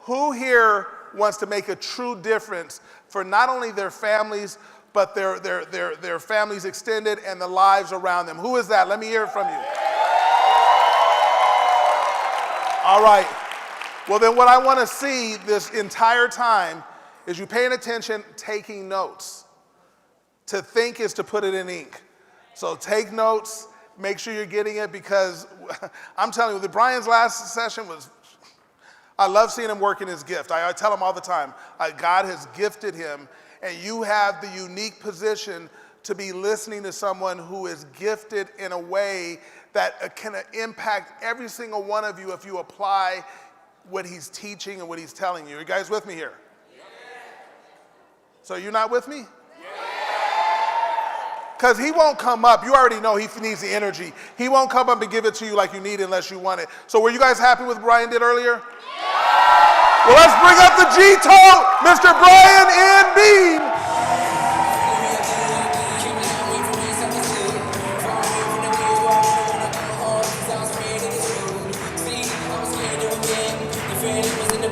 Who here wants to make a true difference for not only their families, but their families extended and the lives around them? Who is that? Let me hear it from you. All right. Well, then what I want to see this entire time is you paying attention, taking notes. To think is to put it in ink. So take notes, make sure you're getting it, because I'm telling you, Brian's last session was, I love seeing him work in his gift. I tell him all the time, God has gifted him, and you have the unique position to be listening to someone who is gifted in a way that can impact every single one of you if you apply what he's teaching and what he's telling you. Are you guys with me here? Yeah. So you're not with me? Because he won't come up. You already know he needs the energy. He won't come up and give it to you like you need it unless you want it. So were you guys happy with what Brian did earlier? Yeah. Well, let's bring up the G-Tote, Mr. Brian N. Bean.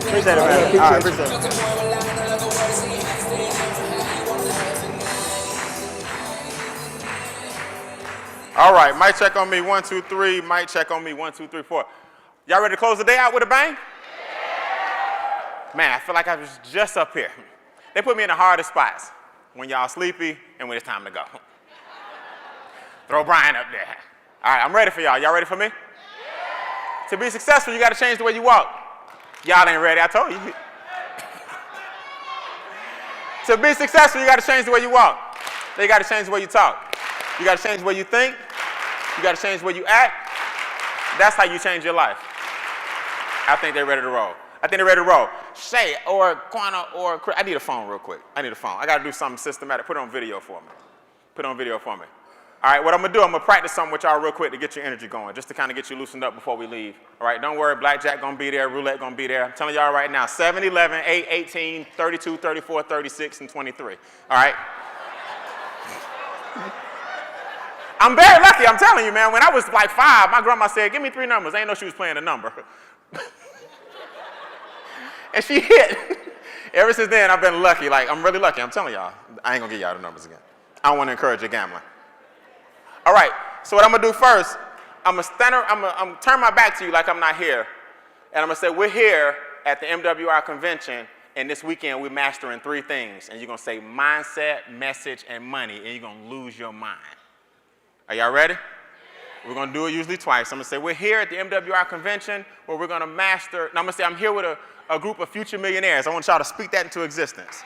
Appreciate it, man. All right, appreciate it. All right, mic check on me, 1, 2, 3. Mic check on me, 1, 2, 3, 4. Y'all ready to close the day out with a bang? Man, I feel like I was just up here. They put me in the hardest spots, when y'all sleepy and when it's time to go. Throw Brian up there. All right, I'm ready for y'all. Y'all ready for me? To be successful, you got to change the way you walk. Y'all ain't ready, I told you. To be successful, you got to change the way you walk. Then you got to change the way you talk. You got to change the way you think. You got to change the way you act. That's how you change your life. I think they're ready to roll. I think they're ready to roll. Shay or Quana or Chris, I need a phone real quick. I need a phone. I got to do something systematic. Put it on video for me. Put it on video for me. All right, what I'm going to do, I'm going to practice something with y'all real quick to get your energy going, just to kind of get you loosened up before we leave. All right, don't worry, blackjack going to be there, roulette going to be there. I'm telling y'all right now, 7, 11, 8, 18, 32, 34, 36, and 23. All right? I'm very lucky, I'm telling you, man. When I was like 5, my grandma said, give me 3 numbers. I didn't know she was playing a number. And she hit. Ever since then, I've been lucky. Like, I'm really lucky. I'm telling y'all. I ain't going to give y'all the numbers again. I don't want to encourage your gambling. All right, so what I'm going to do first, I'm going to turn my back to you like I'm not here. And I'm going to say, we're here at the MWR convention, and this weekend we're mastering 3 things. And you're going to say mindset, message, and money, and you're going to lose your mind. Are y'all ready? We're going to do it usually twice. I'm going to say, we're here at the MWR convention where we're going to master. Now, I'm going to say, I'm here with a group of future millionaires. I want y'all to speak that into existence.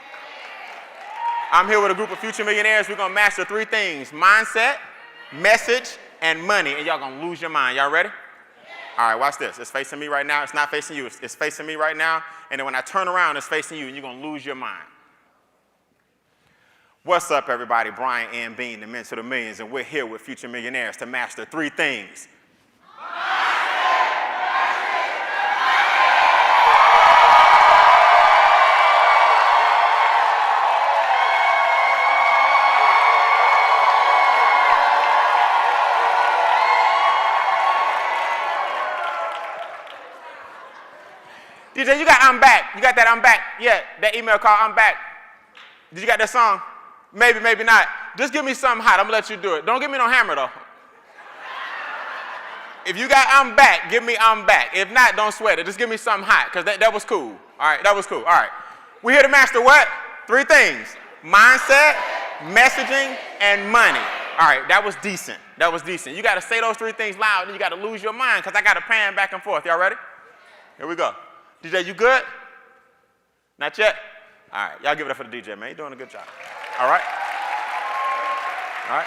I'm here with a group of future millionaires. We're going to master 3 things: mindset, message, and money. And y'all going to lose your mind. Y'all ready? All right, watch this. It's facing me right now. It's not facing you. It's facing me right now. And then when I turn around, it's facing you, and you're going to lose your mind. What's up, everybody? Brian N. Bean, the Mentor to Millions, and we're here with future millionaires to master 3 things. DJ, you got I'm Back. You got that I'm Back? Yeah, that email called I'm Back. Did you got that song? Maybe, maybe not. Just give me something hot. I'm going to let you do it. Don't give me no hammer, though. If you got I'm Back, give me I'm Back. If not, don't sweat it. Just give me something hot, because that was cool. All right, that was cool. All right. We're here to master what? 3 things: mindset, messaging, and money. All right, that was decent. That was decent. You got to say those 3 things loud, and you got to lose your mind, because I got to pan back and forth. Y'all ready? Here we go. DJ, you good? Not yet? All right, y'all give it up for the DJ, man. You're doing a good job. All right? All right?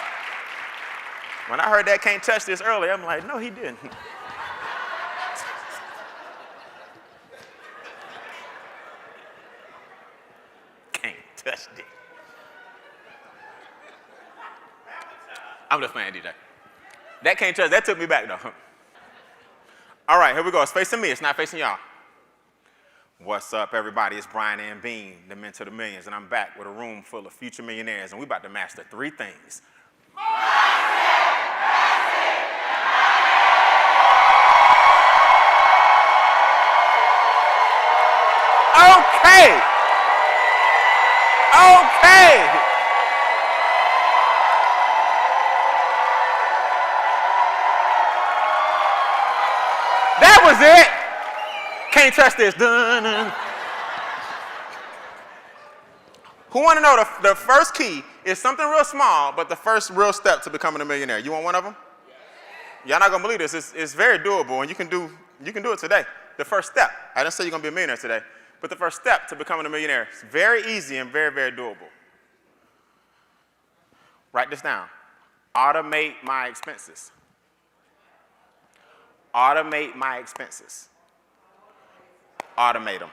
When I heard that can't touch this earlier, I'm like, no, he didn't. Can't touch this. I'm just playing, DJ. That can't touch. That took me back, though. All right, here we go. It's facing me. It's not facing y'all. What's up, everybody? It's Brian N. Bean, the Mentor to Millions, and I'm back with a room full of future millionaires, and we're about to master 3 things. Okay. Okay. That was it. Can't touch this. Dun, dun. Who want to know the first key is something real small, but the first real step to becoming a millionaire? You want one of them? Y'all not gonna believe this. It's very doable, and you can do it today. The first step. I didn't say you're gonna be a millionaire today, but the first step to becoming a millionaire is very easy and very, very doable. Write this down. Automate my expenses. Automate my expenses. Automate them.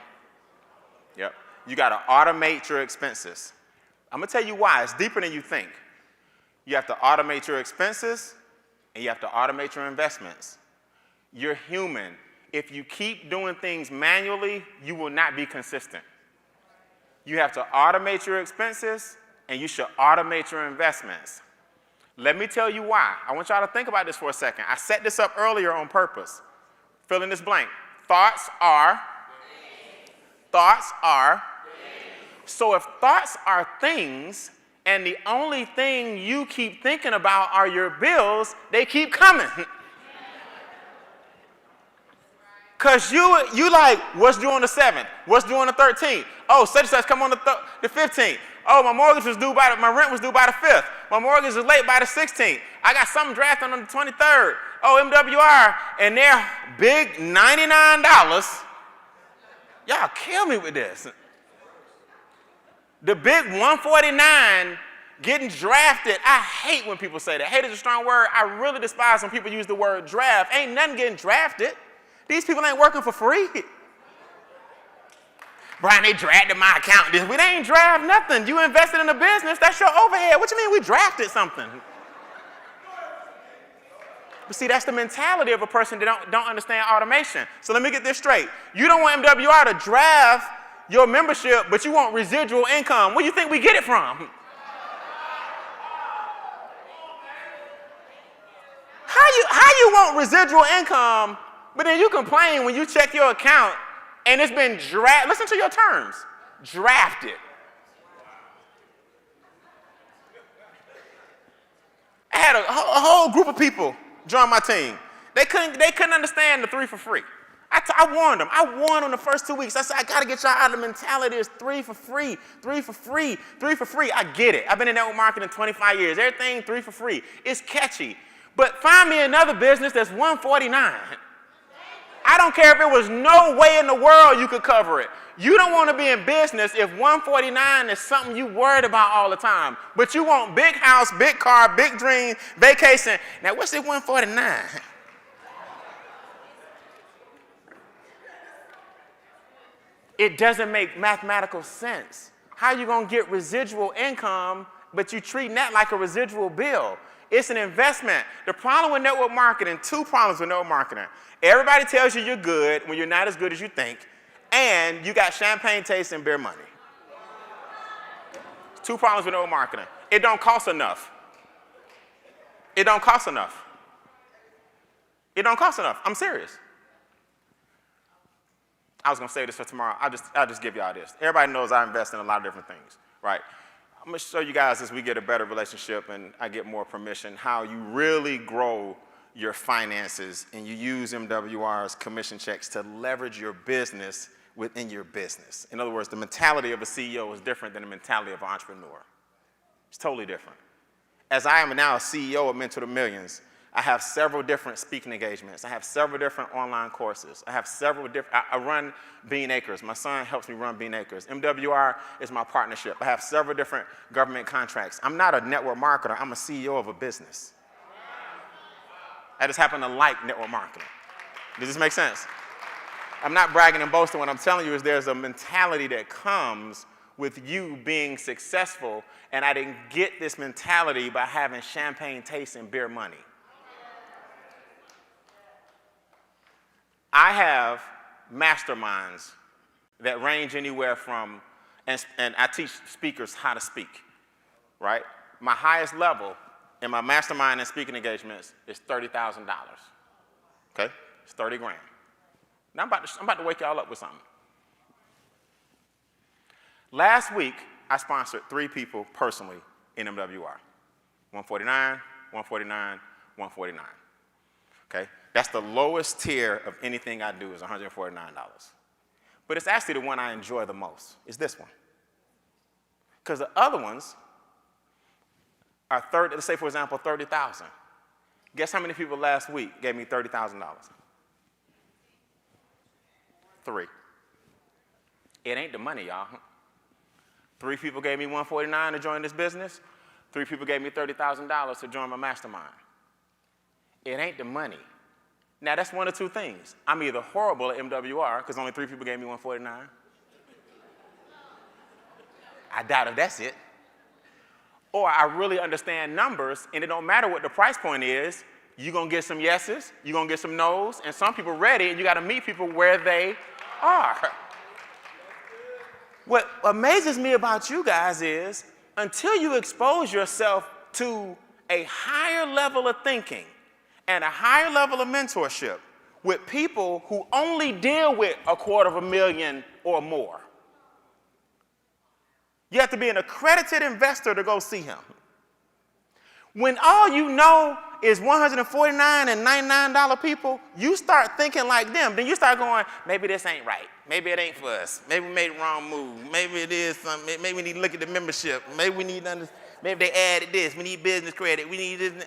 Yep. You got to automate your expenses. I'm going to tell you why. It's deeper than you think. You have to automate your expenses, and you have to automate your investments. You're human. If you keep doing things manually, you will not be consistent. You have to automate your expenses, and you should automate your investments. Let me tell you why. I want y'all to think about this for a second. I set this up earlier on purpose. Fill in this blank. Thoughts are. Thoughts are. So if thoughts are things, and the only thing you keep thinking about are your bills, they keep coming. Because you like, what's due on the 7th? What's due on the 13th? Oh, such and such come on the 15th. Oh, my mortgage was due my rent was due by the 5th. My mortgage is late by the 16th. I got something drafted on the 23rd. Oh, MWR, and they're big $99. Y'all kill me with this. The big 149 getting drafted. I hate when people say that. Hate is a strong word. I really despise when people use the word draft. Ain't nothing getting drafted. These people ain't working for free. Brian, they drafted my account. We ain't draft nothing. You invested in a business. That's your overhead. What you mean we drafted something? But see, that's the mentality of a person that don't understand automation. So let me get this straight. You don't want MWR to draft your membership, but you want residual income. Where do you think we get it from? How you want residual income, but then you complain when you check your account and it's been drafted. Listen to your terms. Drafted. I had a whole group of people join my team. They couldn't understand the 3 for free. I warned them. I warned them the first 2 weeks. I said, I got to get y'all out of the mentality. It's 3 for free, 3 for free, 3 for free. I get it. I've been in network marketing 25 years. Everything 3 for free. It's catchy. But find me another business that's 149. I don't care if it was no way in the world you could cover it. You don't want to be in business if 149 is something you worried about all the time. But you want big house, big car, big dream, vacation. Now, what's this 149? It doesn't make mathematical sense. How are you going to get residual income, but you treating that like a residual bill? It's an investment. The problem with network marketing, 2 problems with network marketing. Everybody tells you you're good when you're not as good as you think, and you got champagne taste and beer money. 2 problems with network marketing. It don't cost enough. It don't cost enough. It don't cost enough. I'm serious. I was going to say this for tomorrow. I'll just give y'all this. Everybody knows I invest in a lot of different things, right? I'm going to show you guys as we get a better relationship and I get more permission how you really grow your finances and you use MWR's commission checks to leverage your business within your business. In other words, the mentality of a CEO is different than the mentality of an entrepreneur. It's totally different. As I am now a CEO of Mentor to Millions, I have several different speaking engagements. I have several different online courses. I have several different, I run Bean Acres. My son helps me run Bean Acres. MWR is my partnership. I have several different government contracts. I'm not a network marketer. I'm a CEO of a business. I just happen to like network marketing. Does this make sense? I'm not bragging and boasting. What I'm telling you is there's a mentality that comes with you being successful, and I didn't get this mentality by having champagne taste and beer money. I have masterminds that range anywhere from, and I teach speakers how to speak, right? My highest level in my mastermind and speaking engagements is $30,000, okay? It's 30 grand. Now I'm about to wake y'all up with something. Last week, I sponsored 3 people personally in MWR. 149, 149, 149. Okay? That's the lowest tier of anything I do is $149. But it's actually the one I enjoy the most, is this one. Because the other ones are let's say for example, 30,000. Guess how many people last week gave me $30,000? 3. It ain't the money, y'all. 3 people gave me $149 to join this business. 3 people gave me $30,000 to join my mastermind. It ain't the money. Now, that's one of 2 things. I'm either horrible at MWR, because only 3 people gave me $149. I doubt if that's it. Or I really understand numbers, and it don't matter what the price point is, you're going to get some yeses, you're going to get some nos, and some people ready, and you got to meet people where they are. What amazes me about you guys is, until you expose yourself to a higher level of thinking and a higher level of mentorship with people who only deal with $250,000 or more. You have to be an accredited investor to go see him. When all you know is $149 and $99 people, you start thinking like them. Then you start going, maybe this ain't right. Maybe it ain't for us. Maybe we made the wrong move. Maybe it is something. Maybe we need to look at the membership. Maybe we need to understand. Maybe they added this. We need business credit. We need this.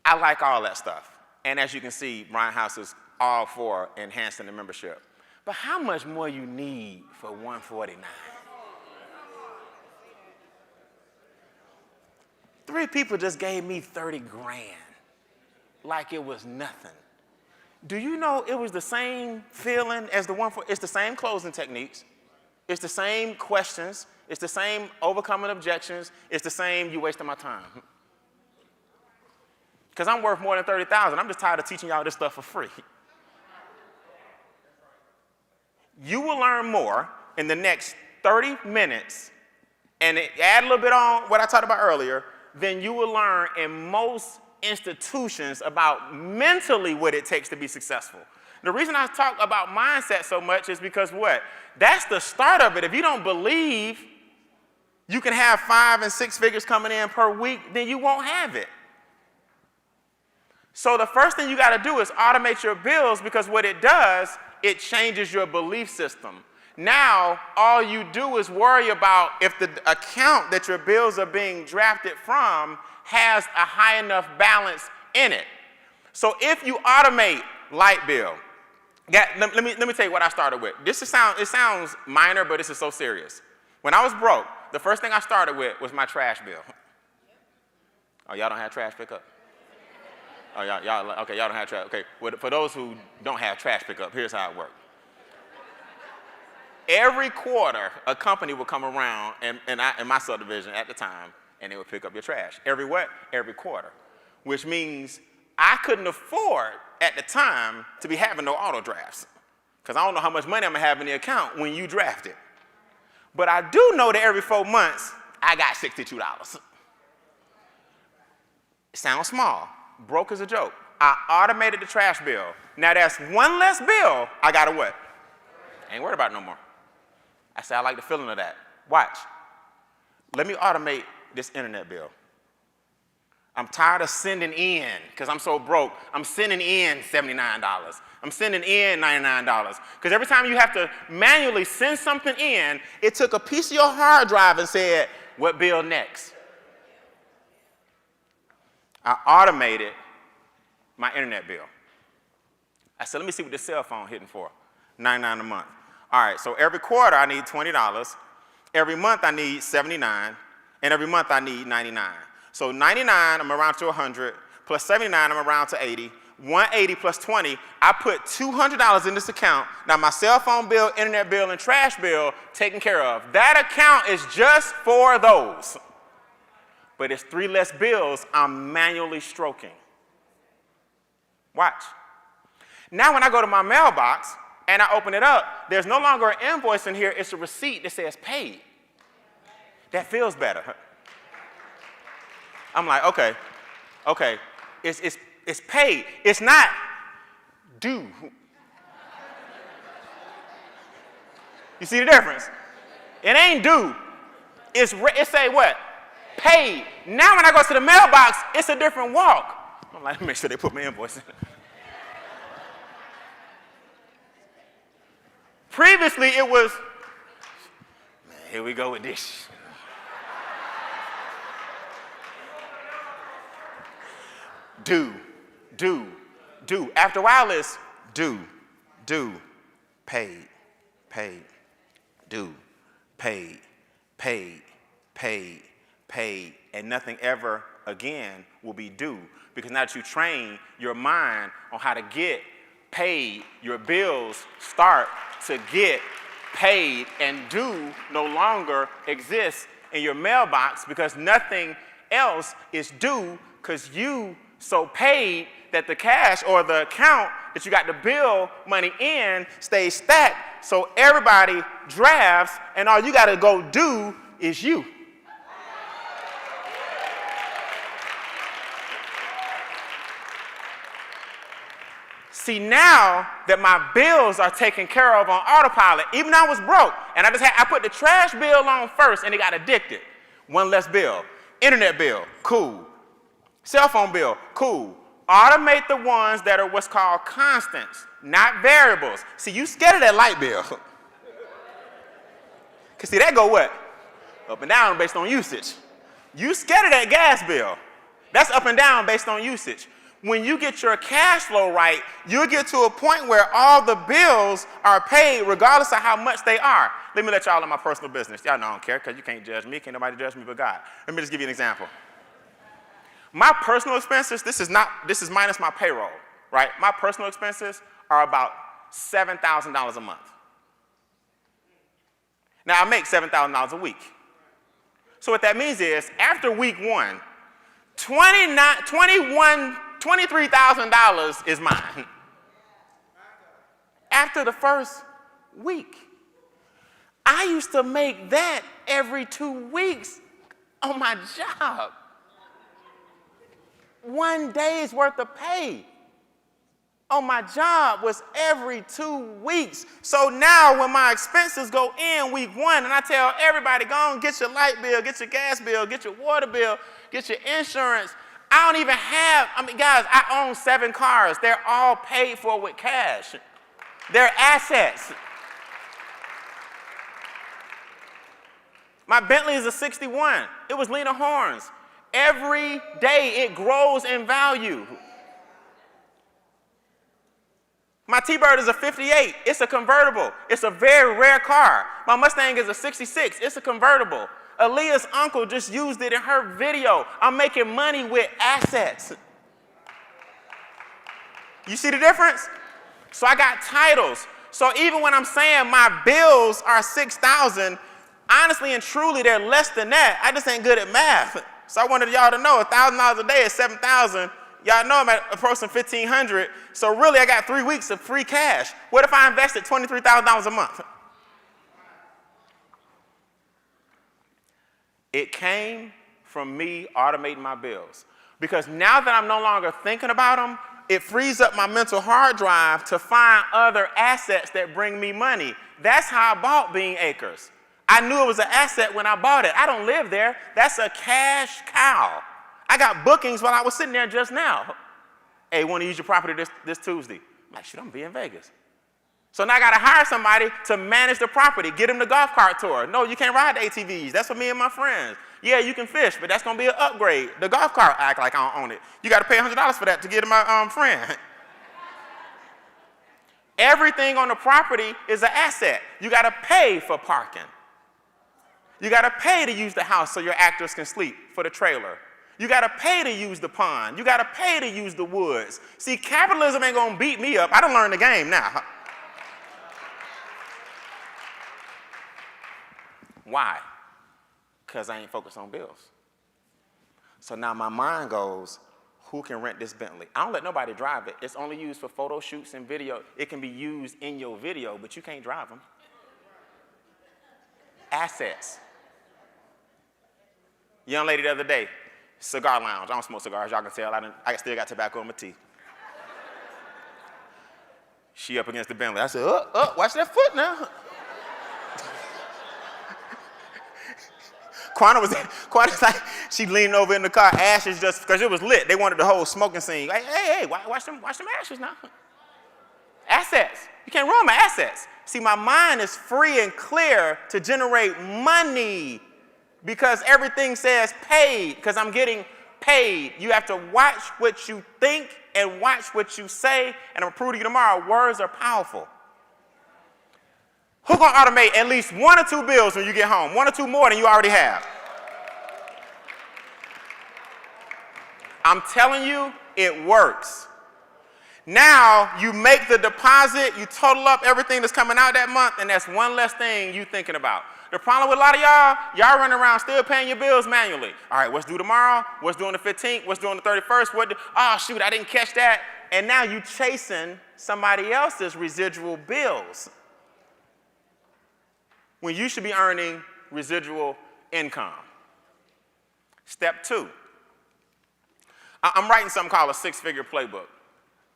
I like all that stuff. And as you can see, Brian House is all for enhancing the membership. But how much more you need for $149? 3 people just gave me 30 grand, like it was nothing. Do you know it was the same feeling as it's the same closing techniques, it's the same questions, it's the same overcoming objections, it's the same you wasting my time. Because I'm worth more than 30,000. I'm just tired of teaching y'all this stuff for free. You will learn more in the next 30 minutes, and add a little bit on what I talked about earlier, than you will learn in most institutions about mentally what it takes to be successful. The reason I talk about mindset so much is because what? That's the start of it. If you don't believe you can have 5 and 6 figures coming in per week, then you won't have it. So the first thing you got to do is automate your bills, because what it does, it changes your belief system. Now, all you do is worry about if the account that your bills are being drafted from has a high enough balance in it. So if you automate light bill, let me tell you what I started with. It sounds minor, but this is so serious. When I was broke, the first thing I started with was my trash bill. Oh, y'all don't have trash pickup? Oh, y'all don't have trash. Okay, well, for those who don't have trash pickup, here's how it worked. Every quarter, a company would come around in my subdivision at the time, and they would pick up your trash. Every what? Every quarter. Which means I couldn't afford at the time to be having no auto drafts, because I don't know how much money I'm gonna have in the account when you draft it. But I do know that every 4 months, I got $62. It sounds small. Broke as a joke. I automated the trash bill. Now that's one less bill I gotta what? Ain't worried about it no more. I said, I like the feeling of that. Watch. Let me automate this internet bill. I'm tired of sending in, because I'm so broke, I'm sending in $79. I'm sending in $99. Because every time you have to manually send something in, it took a piece of your hard drive and said, what bill next? I automated my internet bill. I said, let me see what this cell phone hitting for. $99 a month. All right, so every quarter I need $20. Every month I need $79. And every month I need $99. So 99, I'm around to 100. Plus 79, I'm around to 80. 180 plus 20, I put $200 in this account. Now my cell phone bill, internet bill, and trash bill taken care of. That account is just for those. But it's 3 less bills I'm manually stroking. Watch. Now when I go to my mailbox and I open it up, there's no longer an invoice in here, it's a receipt that says paid. That feels better. I'm like, okay. It's paid. It's not due. You see the difference? It ain't due. It say what? Paid. Now when I go to the mailbox, it's a different walk. I'm like, make sure they put my invoice in. Previously, it was, man, here we go with this. Do. After a while, it's do, paid, do, paid, and nothing ever again will be due, because now that you train your mind on how to get paid, your bills start to get paid, and due no longer exists in your mailbox because nothing else is due, because you so paid that the cash or the account that you got the bill money in stays stacked, so everybody drafts, and all you got to go do is you. See, now that my bills are taken care of on autopilot, even though I was broke, and I put the trash bill on first, and it got addicted. One less bill. Internet bill, cool. Cell phone bill, cool. Automate the ones that are what's called constants, not variables. See, you scared of that light bill. Because see, that go what? Up and down based on usage. You scared of that gas bill. That's up and down based on usage. When you get your cash flow right, you'll get to a point where all the bills are paid regardless of how much they are. Let me let y'all in my personal business. Y'all know I don't care because you can't judge me. Can't nobody judge me but God. Let me just give you an example. My personal expenses, this is minus my payroll, right? My personal expenses are about $7,000 a month. Now, I make $7,000 a week. So what that means is, after week one, $23,000 is mine. After the first week. I used to make that every 2 weeks on my job. 1 day's worth of pay on my job was every 2 weeks. So now when my expenses go in week one, and I tell everybody, go on, get your light bill, get your gas bill, get your water bill, get your insurance. I don't even have, guys, I own 7 cars. They're all paid for with cash. They're assets. My Bentley is a 61. It was Lena Horne's. Every day it grows in value. My T-Bird is a 58. It's a convertible. It's a very rare car. My Mustang is a 66. It's a convertible. Aaliyah's uncle just used it in her video. I'm making money with assets. You see the difference? So I got titles. So even when I'm saying my bills are $6,000, honestly and truly they're less than that. I just ain't good at math. So I wanted y'all to know $1,000 a day is $7,000. Y'all know I'm approaching $1,500. So really I got 3 weeks of free cash. What if I invested $23,000 a month? It came from me automating my bills. Because now that I'm no longer thinking about them, it frees up my mental hard drive to find other assets that bring me money. That's how I bought Bean Acres. I knew it was an asset when I bought it. I don't live there. That's a cash cow. I got bookings while I was sitting there just now. Hey, want to use your property this Tuesday? I'm like, shit, I'm going to be in Vegas. So now I got to hire somebody to manage the property, get them the golf cart tour. No, you can't ride the ATVs. That's for me and my friends. Yeah, you can fish, but that's going to be an upgrade. The golf cart, I act like I don't own it. You got to pay $100 for that to get to my friend. Everything on the property is an asset. You got to pay for parking. You got to pay to use the house so your actors can sleep for the trailer. You got to pay to use the pond. You got to pay to use the woods. See, capitalism ain't going to beat me up. I done learned the game now. Why? Because I ain't focused on bills. So now my mind goes, who can rent this Bentley? I don't let nobody drive it. It's only used for photo shoots and video. It can be used in your video, but you can't drive them. Assets. Young lady the other day Cigar lounge. I don't smoke cigars. Y'all can tell. I still got tobacco in my teeth. She up against the Bentley. I said, watch that foot now. Quanta's like, she leaned over in the car, ashes just, because it was lit. They wanted the whole smoking scene. Like, hey, watch them ashes now. Assets. You can't ruin my assets. See, my mind is free and clear to generate money because everything says paid, because I'm getting paid. You have to watch what you think and watch what you say, and I'm going to prove to you tomorrow, words are powerful. Who's going to automate at least 1 or 2 bills when you get home? 1 or 2 more than you already have. I'm telling you, it works. Now you make the deposit, you total up everything that's coming out that month, and that's one less thing you thinking about. The problem with a lot of y'all running around still paying your bills manually. All right, what's due tomorrow? What's due on the 15th? What's due on the 31st? Oh, shoot, I didn't catch that. And now you chasing somebody else's residual bills when you should be earning residual income. Step 2. I'm writing something called a 6-figure playbook,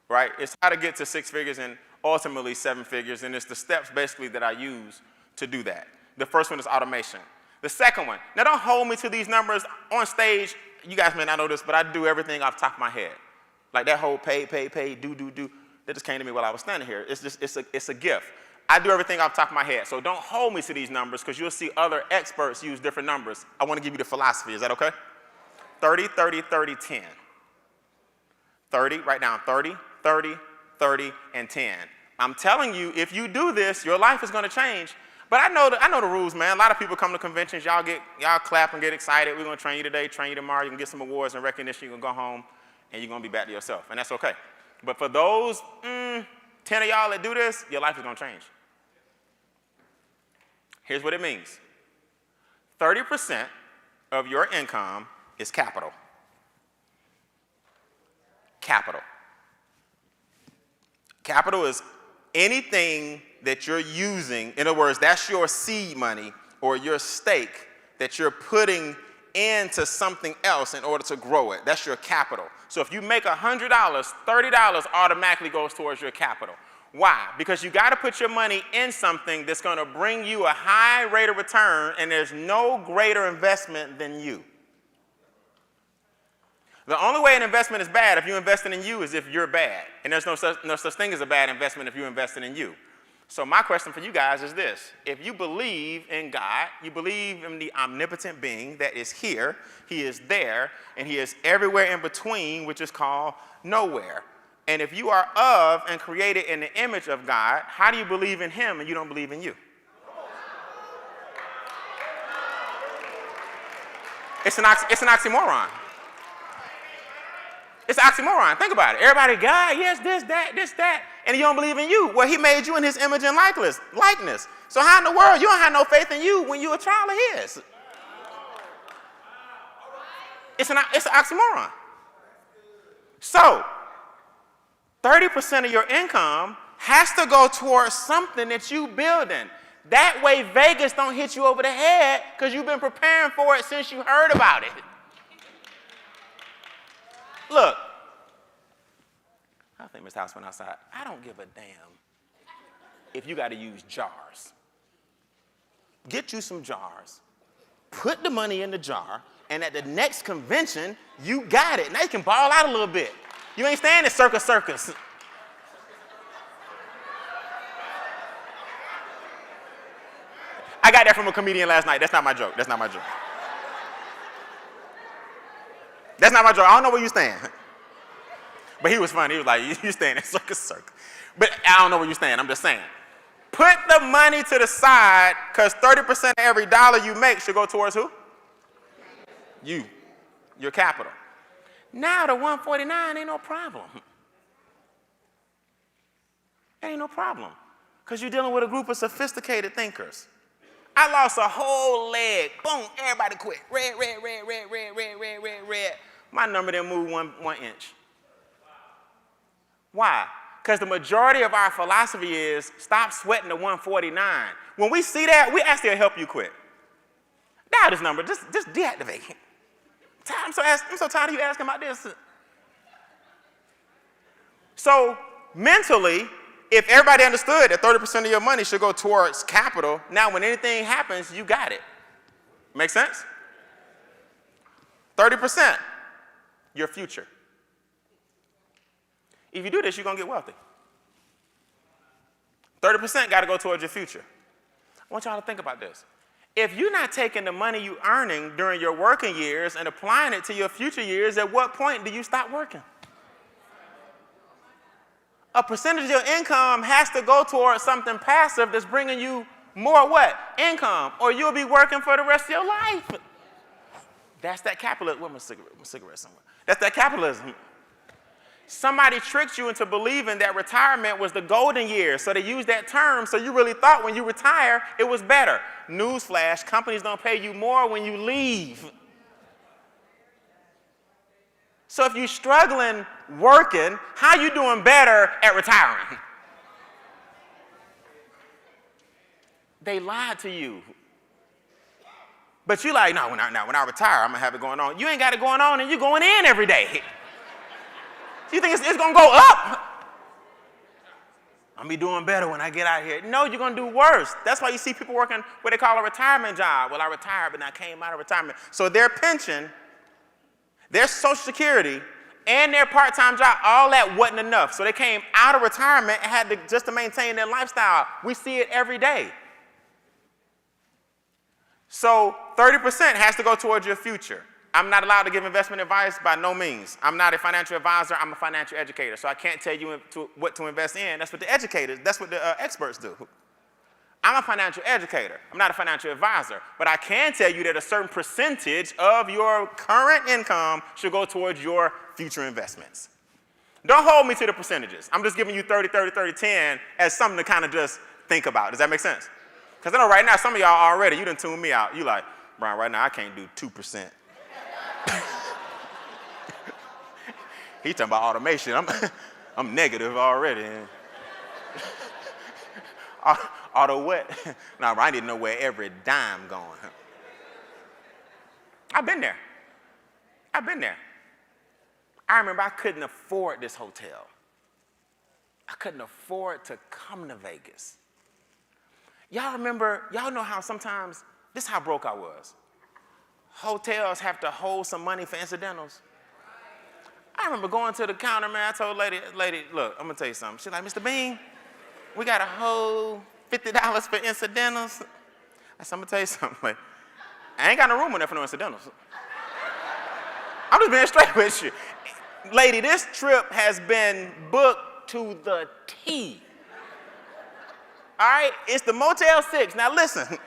right? It's how to get to 6 figures and ultimately 7 figures, and it's the steps basically that I use to do that. The first one is automation. The second one, now don't hold me to these numbers on stage. You guys may not know this, but I do everything off the top of my head. Like that whole pay, do. That just came to me while I was standing here. It's a gift. I do everything off the top of my head, so don't hold me to these numbers because you'll see other experts use different numbers. I want to give you the philosophy. Is that okay? 30, 30, 30, 10. 30, write down 30, 30, 30, and 10. I'm telling you, if you do this, your life is going to change. But I know the rules, man. A lot of people come to conventions. Y'all clap and get excited. We're going to train you today, train you tomorrow. You can get some awards and recognition. You're going to go home, and you're going to be back to yourself, and that's okay. But for those 10 of y'all that do this, your life is going to change. Here's what it means. 30% of your income is capital. Capital. Capital is anything that you're using. In other words, that's your seed money or your stake that you're putting into something else in order to grow it. That's your capital. So if you make $100, $30 automatically goes towards your capital. Why? Because you got to put your money in something that's going to bring you a high rate of return, and there's no greater investment than you. The only way an investment is bad if you're investing in you is if you're bad. And there's no such thing as a bad investment if you're investing in you. So my question for you guys is this. If you believe in God, you believe in the omnipotent being that is here, he is there, and he is everywhere in between, which is called nowhere. And if you are of and created in the image of God, how do you believe in him and you don't believe in you? It's an oxymoron. It's an oxymoron. Think about it. Everybody, God, yes, this, that, and you don't believe in you. Well, he made you in his image and likeness. So how in the world you don't have no faith in you when you're a child of his? It's an oxymoron. So 30% of your income has to go towards something that you building. That way Vegas don't hit you over the head because you've been preparing for it since you heard about it. Look, I think Ms. House went outside. I don't give a damn if you got to use jars. Get you some jars, put the money in the jar, and at the next convention, you got it. Now you can ball out a little bit. You ain't staying at circus. I got that from a comedian last night. That's not my joke. That's not my joke. That's not my joke. I don't know where you stand. But he was funny. He was like, you stand at circus. But I don't know where you stand. I'm just saying. Put the money to the side because 30% of every dollar you make should go towards who? You. Your capital. Now the 149 ain't no problem. Ain't no problem. Because you're dealing with a group of sophisticated thinkers. I lost a whole leg. Boom, everybody quit. Red. My number didn't move one inch. Why? Because the majority of our philosophy is stop sweating the 149. When we see that, we actually help you quit. Dial this number, just deactivate. I'm so tired of you asking about this. So mentally, if everybody understood that 30% of your money should go towards capital, now when anything happens, you got it. Make sense? 30%, your future. If you do this, you're going to get wealthy. 30% got to go towards your future. I want y'all to think about this. If you're not taking the money you're earning during your working years and applying it to your future years, at what point do you stop working? A percentage of your income has to go towards something passive that's bringing you more what? Income, or you'll be working for the rest of your life. That's that capitalism. Where's my cigarette somewhere? That's that capitalism. Somebody tricked you into believing that retirement was the golden years, so they used that term, so you really thought when you retire, it was better. Newsflash, companies don't pay you more when you leave. So if you're struggling working, how you doing better at retiring? They lied to you. But you like, no, when I retire, I'm going to have it going on. You ain't got it going on, and you're going in every day. You think it's going to go up? I'm going to be doing better when I get out here. No, you're going to do worse. That's why you see people working what they call a retirement job. Well, I retired, but I came out of retirement. So their pension, their Social Security, and their part-time job, all that wasn't enough. So they came out of retirement and had to just to maintain their lifestyle. We see it every day. So 30% has to go towards your future. I'm not allowed to give investment advice by no means. I'm not a financial advisor. I'm a financial educator. So I can't tell you what to invest in. That's what the educators, that's what the experts do. I'm a financial educator. I'm not a financial advisor. But I can tell you that a certain percentage of your current income should go towards your future investments. Don't hold me to the percentages. I'm just giving you 30, 30, 30, 10 as something to kind of just think about. Does that make sense? Because I know right now some of y'all already, you done tuned me out. You like, Brian, right now I can't do 2%. He's talking about automation. I'm negative already. Auto what? Now I need to know where every dime going. I've been there. I remember I couldn't afford this hotel. I couldn't afford to come to Vegas. Y'all know how sometimes, this is how broke I was. Hotels have to hold some money for incidentals. I remember going to the counter, man. I told lady, look, I'm gonna tell you something. She's like, Mr. Bean, we got a whole $50 for incidentals. I said, I'm gonna tell you something. Like, I ain't got no room in there for no incidentals. I'm just being straight with you. Lady, this trip has been booked to the T. All right, it's the Motel 6. Now listen.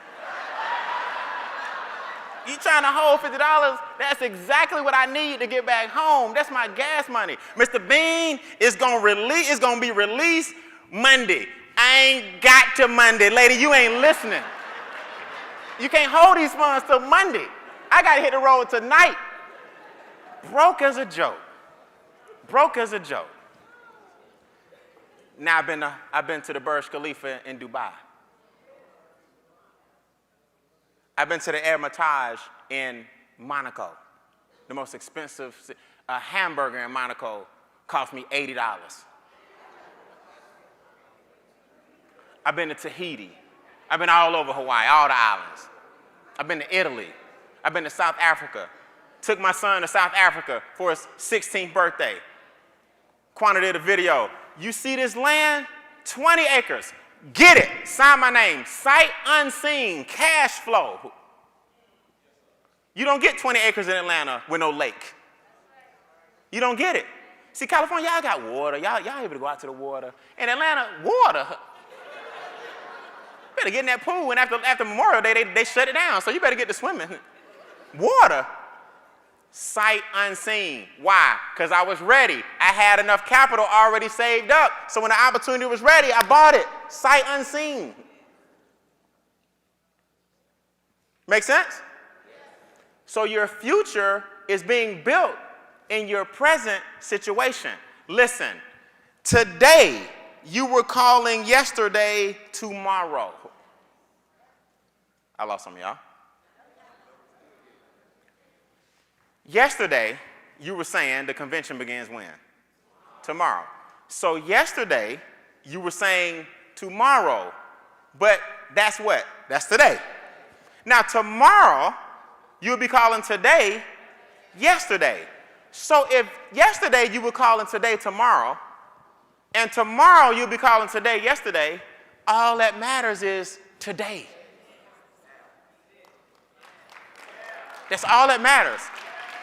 You trying to hold $50? That's exactly what I need to get back home. That's my gas money. Mr. Bean is gonna be released Monday. I ain't got to Monday. Lady, you ain't listening. You can't hold these funds till Monday. I gotta hit the road tonight. Broke as a joke. Now I've been to the Burj Khalifa in Dubai. I've been to the Hermitage in Monaco. The most expensive, a hamburger in Monaco cost me $80. I've been to Tahiti. I've been all over Hawaii, all the islands. I've been to Italy. I've been to South Africa. Took my son to South Africa for his 16th birthday. Quanta did a video. You see this land? 20 acres. Get it. Sign my name. Sight unseen. Cash flow. You don't get 20 acres in Atlanta with no lake. You don't get it. See, California, y'all got water. Y'all able to go out to the water. In Atlanta, water. You better get in that pool, and after Memorial Day, they shut it down, so you better get to swimming. Water. Sight unseen. Why? Because I was ready. I had enough capital already saved up. So when the opportunity was ready, I bought it. Sight unseen. Make sense? Yes. So your future is being built in your present situation. Listen, today you were calling yesterday tomorrow. I lost some of y'all. Yesterday, you were saying the convention begins when? Tomorrow. So yesterday, you were saying tomorrow, but that's what? That's today. Now tomorrow, you'll be calling today yesterday. So if yesterday you were calling today tomorrow, and tomorrow you'll be calling today yesterday, all that matters is today. That's all that matters.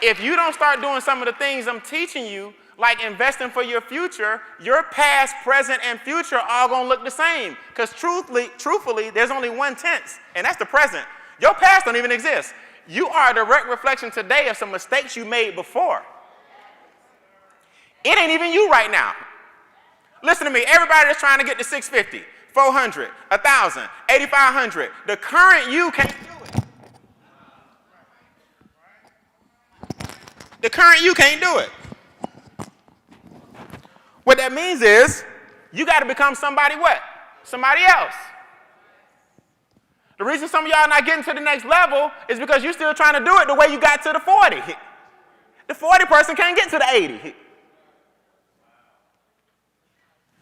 If you don't start doing some of the things I'm teaching you, like investing for your future, your past, present, and future are all going to look the same. Because truthfully, there's only one tense, and that's the present. Your past don't even exist. You are a direct reflection today of some mistakes you made before. It ain't even you right now. Listen to me. Everybody that's trying to get to 650, 400, 1,000, 8,500, the current you can't do it. The current you can't do it. What that means is you got to become somebody what? Somebody else. The reason some of y'all not getting to the next level is because you're still trying to do it the way you got to the 40. The 40 person can't get to the 80.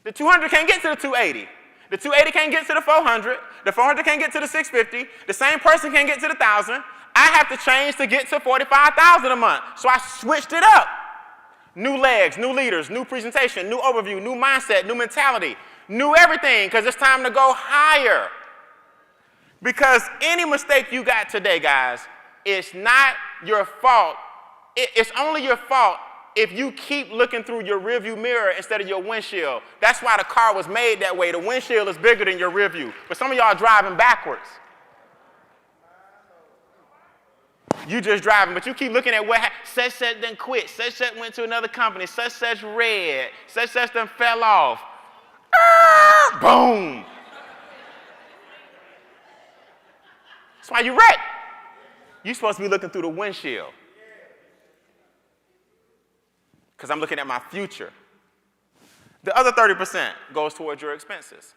The 200 can't get to the 280. The 280 can't get to the 400. The 400 can't get to the 650. The same person can't get to the 1,000. I have to change to get to 45,000 a month. So I switched it up. New legs, new leaders, new presentation, new overview, new mindset, new mentality, new everything, because it's time to go higher. Because any mistake you got today, guys, it's not your fault. It's only your fault if you keep looking through your rearview mirror instead of your windshield. That's why the car was made that way. The windshield is bigger than your rearview. But some of y'all are driving backwards. You just driving, but you keep looking at what such then quit, such went to another company, such red, such then fell off. Boom. That's why you wreck. You're supposed to be looking through the windshield. Because I'm looking at my future. The other 30% goes towards your expenses.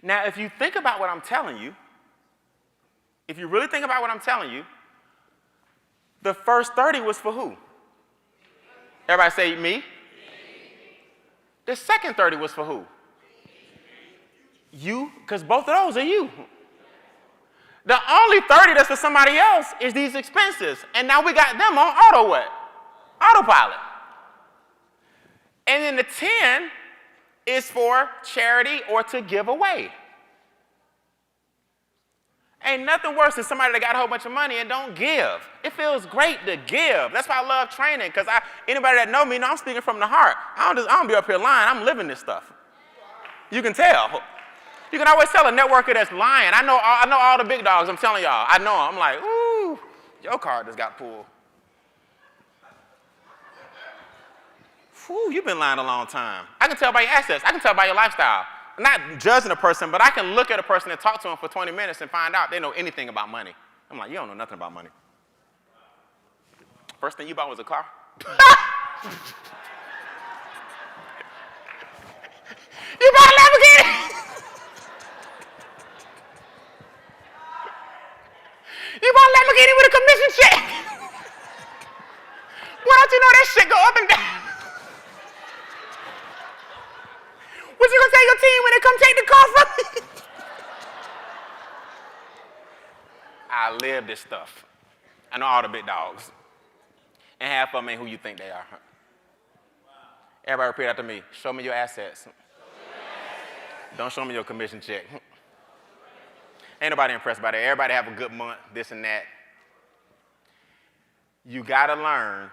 Now, if you think about what I'm telling you, if you really think about what I'm telling you, the first 30 was for who? Everybody say me. The second 30 was for who? You, because both of those are you. The only 30 that's for somebody else is these expenses. And now we got them on auto what? Autopilot. And then the 10 is for charity or to give away. Ain't nothing worse than somebody that got a whole bunch of money and don't give. It feels great to give. That's why I love training, because anybody that know me, know I'm speaking from the heart. I don't be up here lying. I'm living this stuff. You can tell. You can always tell a networker that's lying. I know all the big dogs. I'm telling y'all. I know them. I'm like, ooh, your card just got pulled. Whew, you've been lying a long time. I can tell by your assets. I can tell by your lifestyle. I'm not judging a person, but I can look at a person and talk to them for 20 minutes and find out they know anything about money. I'm like, you don't know nothing about money. First thing you bought was a car? You bought a Lamborghini? You bought a Lamborghini with a commission check? Why don't you know that shit go up and down? What you gonna tell your team when they come take the car from me? I live this stuff. I know all the big dogs. And half of them ain't who you think they are. Everybody repeat after me. Show me your assets. Don't show me your commission check. Ain't nobody impressed by that. Everybody have a good month, this and that. You gotta learn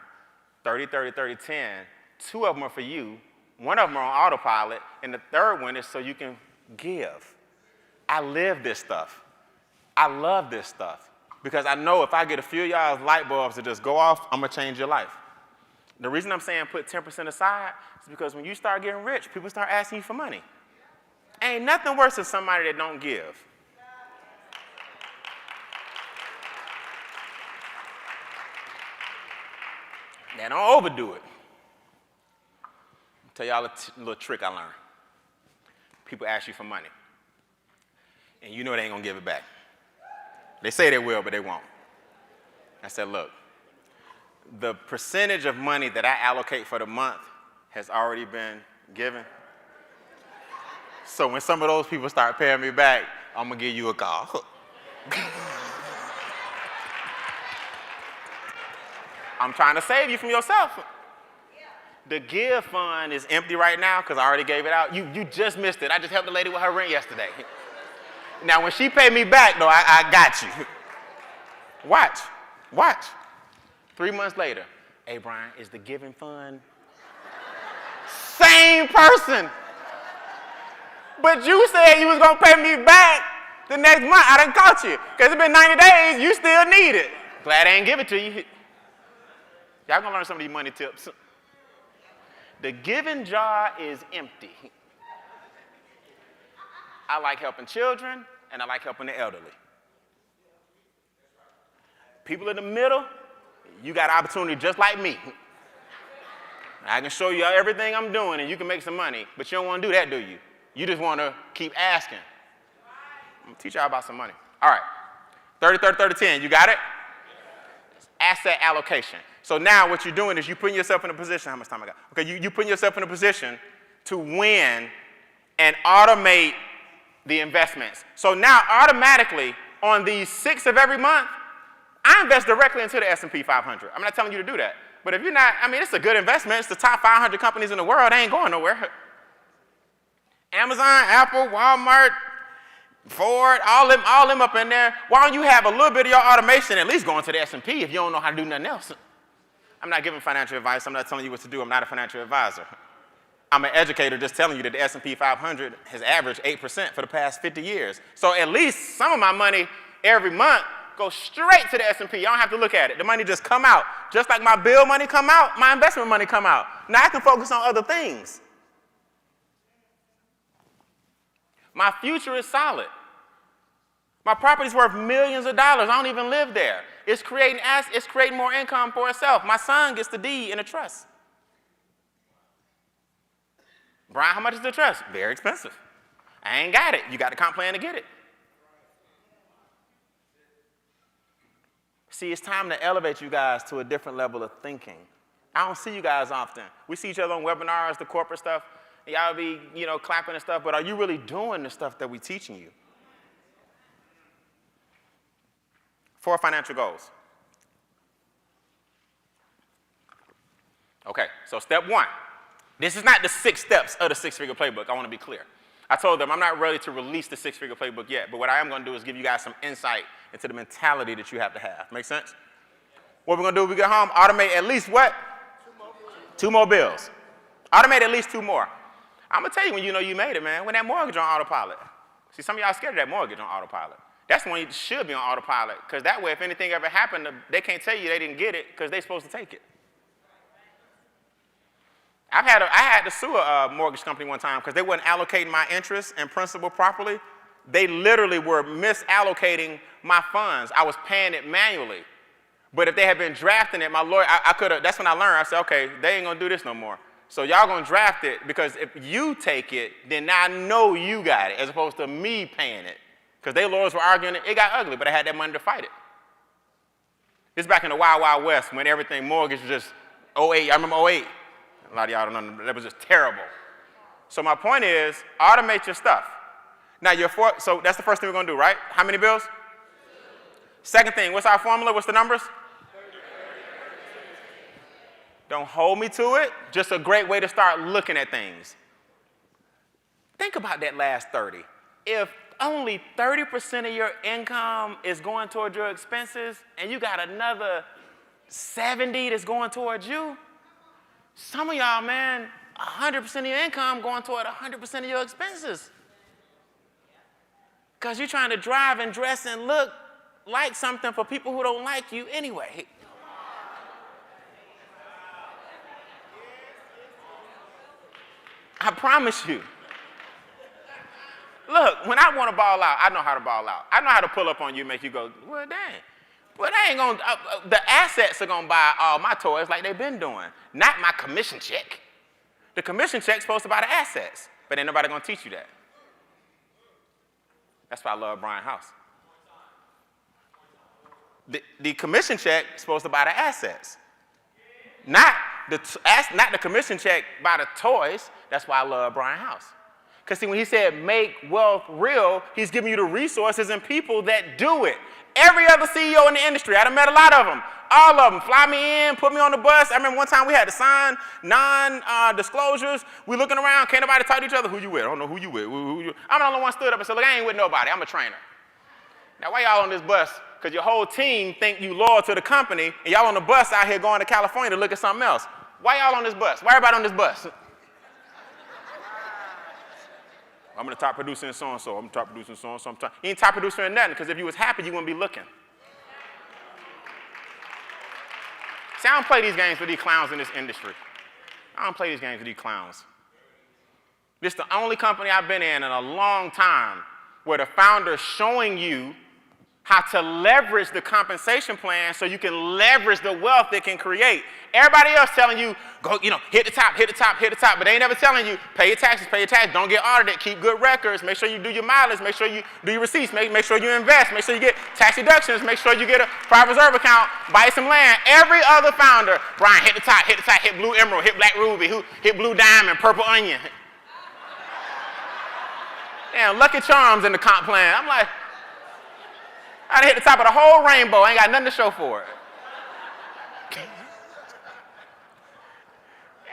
30, 30, 30, 10. 2 of them are for you. 1 of them are on autopilot, and the 3rd one is so you can give. I live this stuff. I love this stuff because I know if I get a few of y'all's light bulbs to just go off, I'm gonna change your life. The reason I'm saying put 10% aside is because when you start getting rich, people start asking you for money. Ain't nothing worse than somebody that don't give. Now, don't overdo it. Tell y'all a little trick I learned. People ask you for money, and you know they ain't gonna give it back. They say they will, but they won't. I said, look, the percentage of money that I allocate for the month has already been given. So when some of those people start paying me back, I'm gonna give you a call. I'm trying to save you from yourself. The give fund is empty right now because I already gave it out. You just missed it. I just helped the lady with her rent yesterday. Now when she paid me back, though, I got you. Watch. 3 months later, hey Brian, is the giving fund? Same person. But you said you was gonna pay me back the next month. I done caught you. Because it's been 90 days, you still need it. Glad I ain't give it to you. Y'all gonna learn some of these money tips. The giving jar is empty. I like helping children, and I like helping the elderly. People in the middle, you got opportunity just like me. I can show you everything I'm doing, and you can make some money, but you don't want to do that, do you? You just want to keep asking. I'm going to teach y'all about some money. All right, 30, 30, 30, 10, you got it? Asset allocation. So now what you're doing is you're putting yourself in a position, how much time I got? Okay, you're putting yourself in a position to win and automate the investments. So now automatically on the 6th of every month, I invest directly into the S&P 500. I'm not telling you to do that. But if you're not, I mean, it's a good investment. It's the top 500 companies in the world. They ain't going nowhere. Amazon, Apple, Walmart, Ford, all them up in there. Why don't you have a little bit of your automation at least going to the S&P if you don't know how to do nothing else? I'm not giving financial advice. I'm not telling you what to do. I'm not a financial advisor. I'm an educator just telling you that the S&P 500 has averaged 8% for the past 50 years. So at least some of my money every month goes straight to the S&P. I don't have to look at it. The money just come out. Just like my bill money come out, my investment money come out. Now I can focus on other things. My future is solid. My property's worth millions of dollars. I don't even live there. It's creating more income for itself. My son gets the deed in a trust. Brian, how much is the trust? Very expensive. I ain't got it. You got the comp plan to get it. See, it's time to elevate you guys to a different level of thinking. I don't see you guys often. We see each other on webinars, the corporate stuff. Y'all be, clapping and stuff, but are you really doing the stuff that we're teaching you? 4 financial goals. Okay, so step 1. This is not the 6 steps of the 6-figure playbook. I want to be clear. I told them I'm not ready to release the 6-figure playbook yet, but what I am going to do is give you guys some insight into the mentality that you have to have. Make sense? What we're going to do when we get home, automate at least what? 2 more bills. Automate at least 2 more. I'm going to tell you when you know you made it, man, when that mortgage on autopilot. See, some of y'all scared of that mortgage on autopilot. That's when you should be on autopilot, because that way if anything ever happened, they can't tell you they didn't get it because they're supposed to take it. I had to sue a mortgage company one time because they weren't allocating my interest and principal properly. They literally were misallocating my funds. I was paying it manually. But if they had been drafting it, my lawyer, I could have, that's when I learned. I said, okay, they ain't going to do this no more. So y'all going to draft it because if you take it, then I know you got it as opposed to me paying it. Because their lawyers were arguing it. It got ugly, but I had that money to fight it. This is back in the Wild Wild West when everything mortgage was just 08. I remember 08. A lot of y'all don't know. That was just terrible. So my point is, automate your stuff. Now, so that's the first thing we're going to do, right? How many bills? 2. Second thing, what's our formula? What's the numbers? 30. Don't hold me to it. Just a great way to start looking at things. Think about that last 30. If only 30% of your income is going towards your expenses and you got another 70 that's going towards you, some of y'all, man, 100% of your income going toward 100% of your expenses. Because you're trying to drive and dress and look like something for people who don't like you anyway. I promise you. Look, when I want to ball out, I know how to ball out. I know how to pull up on you and make you go, well, dang. But I ain't going to, the assets are going to buy all my toys like they've been doing, not my commission check. The commission check's supposed to buy the assets, but ain't nobody going to teach you that. That's why I love Brian House. The commission check is supposed to buy the assets. Not the commission check buy the toys. That's why I love Brian House. Because see, when he said make wealth real, he's giving you the resources and people that do it. Every other CEO in the industry, I've met a lot of them. All of them fly me in, put me on the bus. I remember one time we had to sign non-disclosures. We looking around, can't nobody talk to each other. Who you with? I don't know who you with. I'm the only one stood up and said, look, I ain't with nobody. I'm a trainer. Now, why y'all on this bus? Because your whole team think you loyal to the company, and y'all on the bus out here going to California to look at something else. Why y'all on this bus? Why everybody on this bus? I'm the top producer in so-and-so. I'm the top producer in so-and-so. You ain't top producer in nothing, because if you was happy, you wouldn't be looking. See, I don't play these games with these clowns in this industry. I don't play these games with these clowns. This is the only company I've been in a long time where the founder is showing you how to leverage the compensation plan so you can leverage the wealth they can create. Everybody else telling you, go, hit the top, hit the top, hit the top, but they ain't never telling you, pay your taxes, don't get audited, keep good records, make sure you do your mileage, make sure you do your receipts, make sure you invest, make sure you get tax deductions, make sure you get a private reserve account, buy some land. Every other founder, Brian, hit the top, hit blue emerald, hit black ruby, hit blue diamond, purple onion. Damn, Lucky Charms in the comp plan. I'm like, I done hit the top of the whole rainbow. I ain't got nothing to show for it.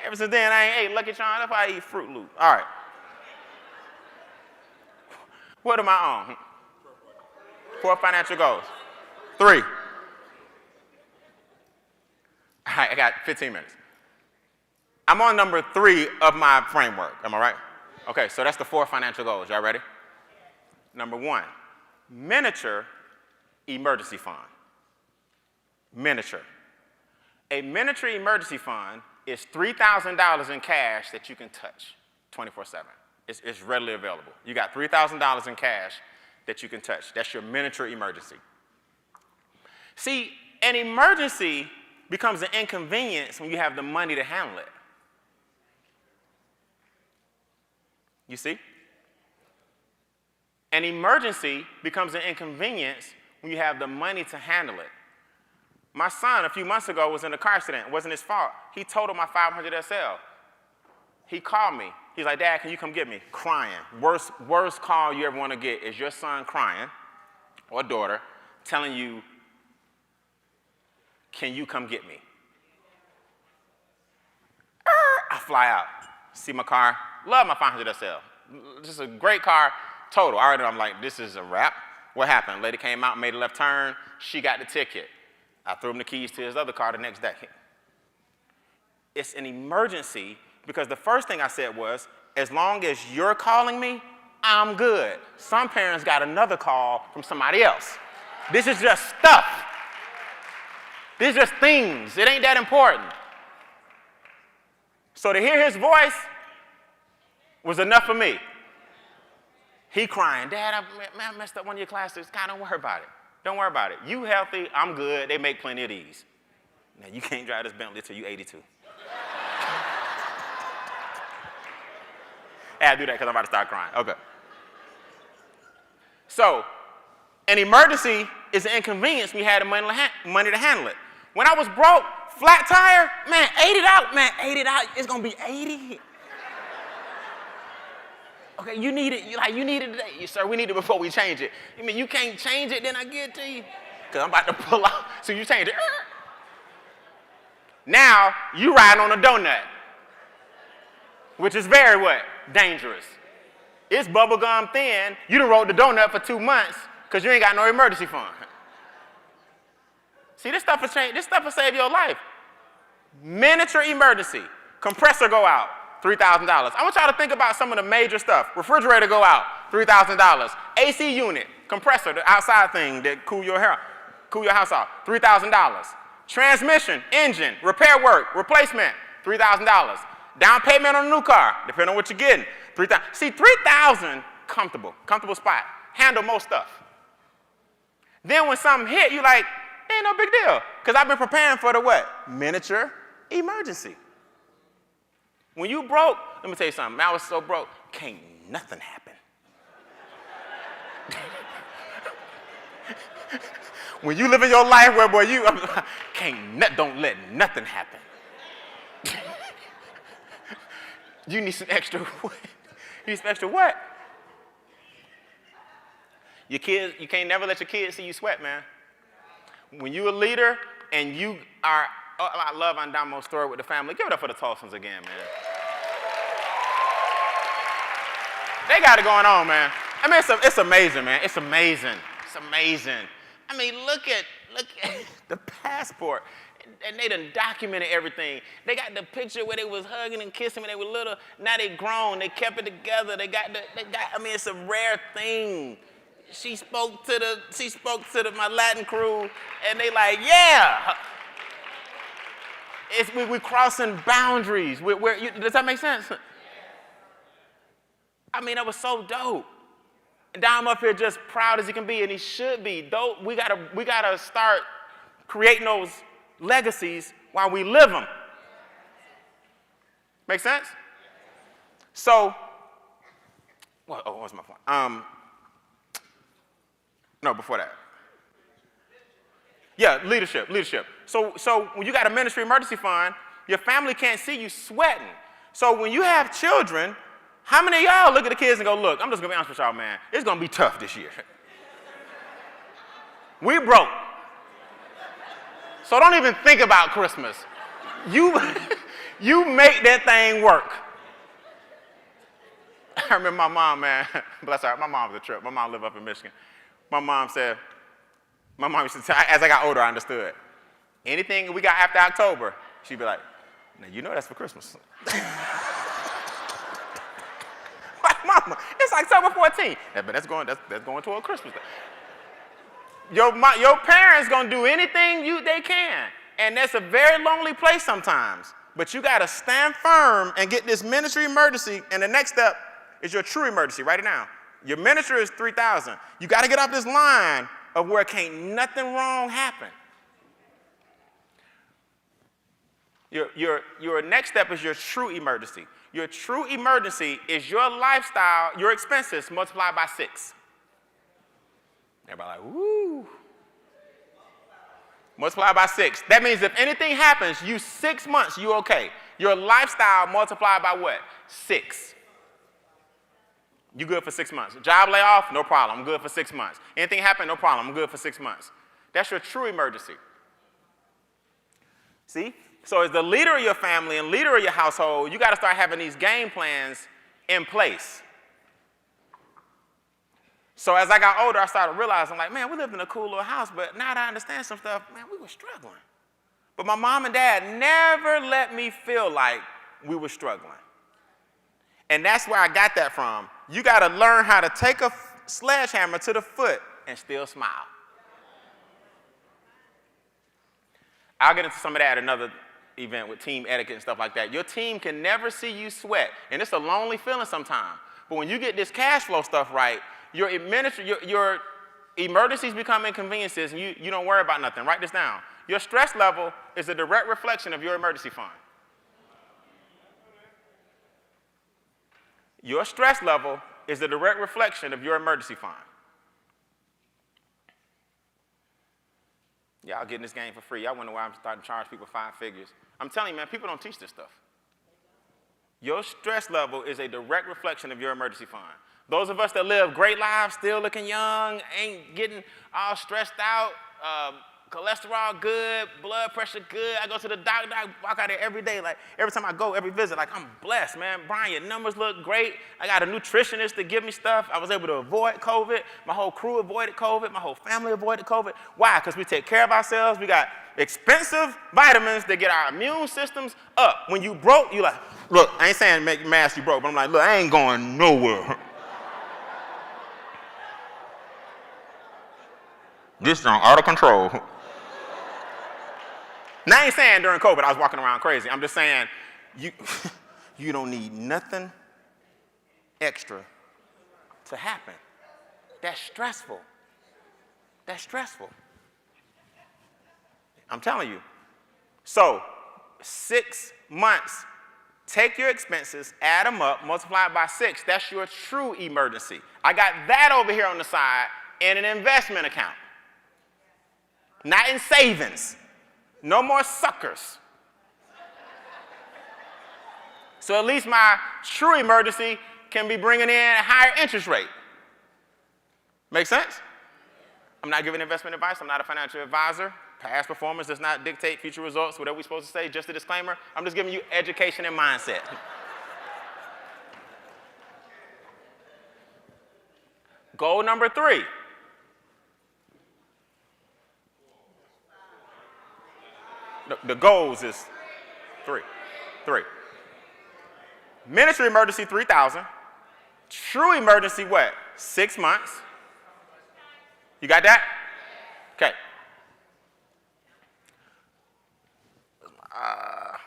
Ever since then, I ain't ate Lucky Charms. That's why I eat Fruit Loop. All right. What am I on? 4 financial goals. 3. All right, I got 15 minutes. I'm on number 3 of my framework. Am I right? Okay, so that's the 4 financial goals. Y'all ready? Number 1, miniature emergency fund. Miniature. A miniature emergency fund is $3,000 in cash that you can touch 24/7. It's readily available. You got $3,000 in cash that you can touch. That's your miniature emergency. See, an emergency becomes an inconvenience when you have the money to handle it. You see? An emergency becomes an inconvenience when you have the money to handle it. My son, a few months ago, was in a car accident. It wasn't his fault. He totaled my 500 SL. He called me. He's like, Dad, can you come get me? Crying. Worst call you ever want to get is your son crying, or daughter, telling you, can you come get me? I fly out, see my car, love my 500 SL. Just a great car, total. Already I'm like, this is a wrap. What happened? Lady came out, made a left turn. She got the ticket. I threw him the keys to his other car the next day. It's an emergency because the first thing I said was, as long as you're calling me, I'm good. Some parents got another call from somebody else. This is just stuff. This is just things. It ain't that important. So to hear his voice was enough for me. He crying, Dad, I messed up one of your classes. God, don't worry about it. Don't worry about it. You healthy, I'm good. They make plenty of these. Now, you can't drive this Bentley till you're 82. I had to do that because I'm about to start crying. Okay. So, an emergency is an inconvenience when you had the money to handle it. When I was broke, flat tire, man, $80, it's going to be 80. Okay, you need it today. Sir, we need it before we change it. You mean you can't change it, then I give it to you? Because I'm about to pull out, so you change it. Now, you riding on a donut, which is very what? Dangerous. It's bubblegum thin. You done rolled the donut for 2 months because you ain't got no emergency fund. See, this stuff will change. This stuff will save your life. Miniature emergency. Compressor go out. $3,000. I want y'all to think about some of the major stuff. Refrigerator go out, $3,000. AC unit, compressor, the outside thing that cool your house off, $3,000. Transmission, engine, repair work, replacement, $3,000. Down payment on a new car, depending on what you're getting, $3,000. See, $3,000, comfortable spot, handle most stuff. Then when something hit, you like, ain't no big deal, because I've been preparing for the what? Miniature emergency. When you broke, let me tell you something. I was so broke, can't nothing happen. When you live in your life where, boy, don't let nothing happen. You need some extra what? You need some extra what? Your kids, you can't never let your kids see you sweat, man. When you're a leader and you are, I love Andamo's story with the family. Give it up for the Tulsans again, man. They got it going on, man. I mean, it's amazing, man. It's amazing. It's amazing. I mean, look at the passport. And they done documented everything. They got the picture where they was hugging and kissing when they were little. Now they grown. They kept it together. I mean, it's a rare thing. She spoke to my Latin crew, and they like, yeah. We're crossing boundaries. Does that make sense? I mean, that was so dope. And Dom up here just proud as he can be, and he should be. We gotta start creating those legacies while we live them. Make sense? So, what's my point? No, before that. Yeah, leadership. So when you got a ministry emergency fund, your family can't see you sweating. So when you have children, how many of y'all look at the kids and go, look, I'm just gonna be honest with y'all, man. It's gonna be tough this year. We broke. So don't even think about Christmas. You make that thing work. I remember my mom, man, bless her, my mom was a trip. My mom lived up in Michigan. My mom used to tell, as I got older, I understood. Anything we got after October, she'd be like, now you know that's for Christmas. Like, mama, it's October 14th. Yeah, but that's going toward Christmas. Your parents gonna do anything they can. And that's a very lonely place sometimes. But you gotta stand firm and get this ministry emergency, and the next step is your true emergency. Write it down. Your ministry is 3,000. You gotta get off this line of where can't nothing wrong happen. Your next step is your true emergency. Your true emergency is your lifestyle, your expenses multiplied by 6. Everybody like, woo. Multiplied by 6. That means if anything happens, 6 months, you okay. Your lifestyle multiplied by what? 6. You good for 6 months. Job layoff, no problem. I'm good for 6 months. Anything happen, no problem. I'm good for 6 months. That's your true emergency. See? So as the leader of your family and leader of your household, you got to start having these game plans in place. So as I got older, I started realizing, like, man, we lived in a cool little house, but now that I understand some stuff, man, we were struggling. But my mom and dad never let me feel like we were struggling. And that's where I got that from. You got to learn how to take a sledgehammer to the foot and still smile. I'll get into some of that at another event with team etiquette and stuff like that. Your team can never see you sweat, and it's a lonely feeling sometimes. But when you get this cash flow stuff right, your emergencies become inconveniences, and you don't worry about nothing. Write this down. Your stress level is a direct reflection of your emergency fund. Your stress level is a direct reflection of your emergency fund. Y'all getting this game for free. Y'all wonder why I'm starting to charge people 5 figures. I'm telling you, man, people don't teach this stuff. Your stress level is a direct reflection of your emergency fund. Those of us that live great lives, still looking young, ain't getting all stressed out, cholesterol good, blood pressure good. I go to the doctor, I walk out there every day. Like, every time I go, every visit, like, I'm blessed, man. Brian, your numbers look great. I got a nutritionist to give me stuff. I was able to avoid COVID. My whole crew avoided COVID. My whole family avoided COVID. Why? Because we take care of ourselves. We got expensive vitamins that get our immune systems up. When you broke, you like, look, I ain't saying make you mask you broke, but I'm like, look, I ain't going nowhere. This is out of control. Now, I ain't saying during COVID I was walking around crazy. I'm just saying you don't need nothing extra to happen. That's stressful. That's stressful. I'm telling you. So 6 months, take your expenses, add them up, multiply it by 6. That's your true emergency. I got that over here on the side in an investment account. not in savings. No more suckers. So at least my true emergency can be bringing in a higher interest rate. Make sense? I'm not giving investment advice. I'm not a financial advisor. Past performance does not dictate future results, whatever we're supposed to say. Just a disclaimer. I'm just giving you education and mindset. Goal number 3. The goals is 3. Ministry emergency, 3,000. True emergency, what? 6 months. You got that? Okay. I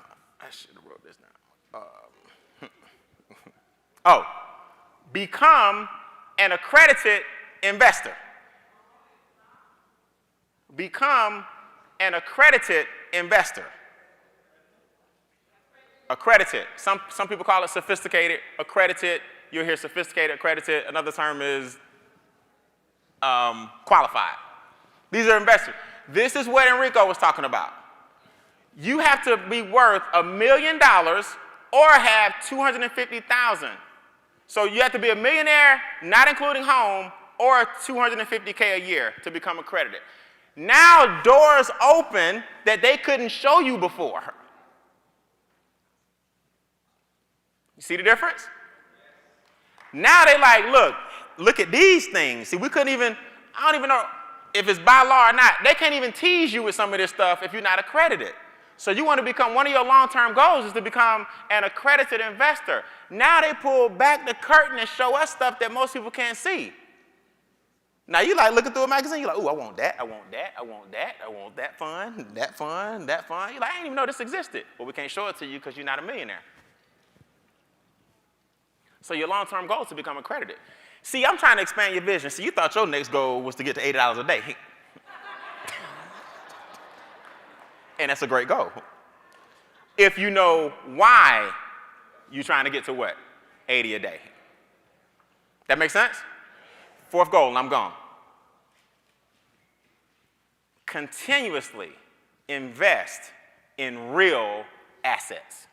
should have wrote this down. Become an accredited investor. Become an accredited investor. Accredited. Some people call it sophisticated, accredited. You'll hear sophisticated, accredited. Another term is qualified. These are investors. This is what Enrico was talking about. You have to be worth $1 million or have $250,000. So you have to be a millionaire, not including home, or $250K a year to become accredited. Now doors open that they couldn't show you before. You see the difference? Now they like, look at these things. See, I don't even know if it's by law or not. They can't even tease you with some of this stuff if you're not accredited. So you want to become, one of your long-term goals is to become an accredited investor. Now they pull back the curtain and show us stuff that most people can't see. Now you like looking through a magazine, you're like, ooh, I want that, I want that, I want that, I want that fund, that fund, that fund. You're like, I didn't even know this existed. Well, we can't show it to you because you're not a millionaire. So your long-term goal is to become accredited. See, I'm trying to expand your vision. See, you thought your next goal was to get to $80 a day. And that's a great goal. If you know why you're trying to get to what? 80 a day. That make sense? 4th goal, and I'm gone. Continuously invest in real assets.